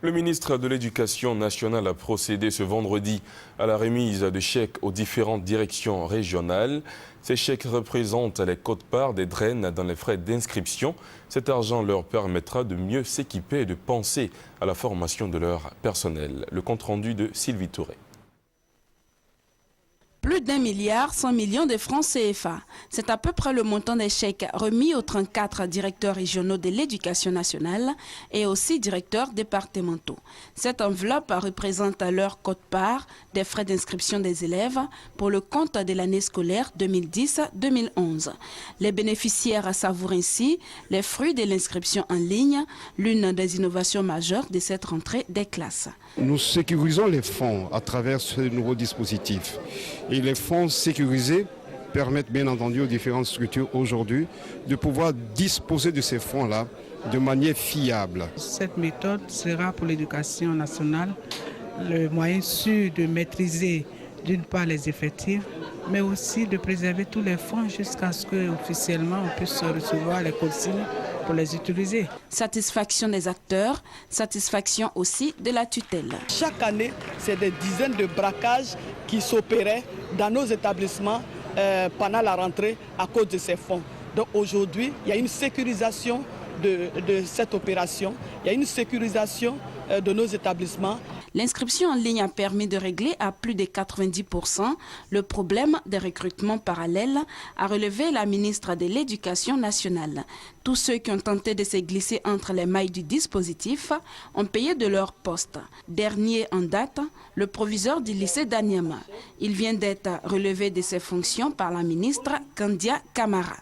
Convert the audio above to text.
Le ministre de l'Éducation nationale a procédé ce vendredi à la remise de chèques aux différentes directions régionales. Ces chèques représentent les quotes-parts des draines dans les frais d'inscription. Cet argent leur permettra de mieux s'équiper et de penser à la formation de leur personnel. Le compte-rendu de Sylvie Touré. Plus d'1,1 milliard de francs CFA. C'est à peu près le montant des chèques remis aux 34 directeurs régionaux de l'éducation nationale et aussi directeurs départementaux. Cette enveloppe représente leur quote-part des frais d'inscription des élèves pour le compte de l'année scolaire 2010-2011. Les bénéficiaires savourent ainsi les fruits de l'inscription en ligne, l'une des innovations majeures de cette rentrée des classes. Nous sécurisons les fonds à travers ce nouveau dispositif. Et les fonds sécurisés permettent bien entendu aux différentes structures aujourd'hui de pouvoir disposer de ces fonds-là de manière fiable. Cette méthode sera pour l'éducation nationale le moyen sûr de maîtriser d'une part les effectifs, mais aussi de préserver tous les fonds jusqu'à ce qu'officiellement on puisse recevoir les consignes pour les utiliser. Satisfaction des acteurs, satisfaction aussi de la tutelle. Chaque année, c'est des dizaines de braquages qui s'opéraient dans nos établissements pendant la rentrée à cause de ces fonds. Donc aujourd'hui, il y a une sécurisation de cette opération, il y a une sécurisation de nos établissements. L'inscription en ligne a permis de régler à plus de 90% le problème des recrutements parallèles, a relevé la ministre de l'Éducation nationale. Tous ceux qui ont tenté de se glisser entre les mailles du dispositif ont payé de leur poste. Dernier en date, le proviseur du lycée d'Anyama. Il vient d'être relevé de ses fonctions par la ministre Kandia Kamara.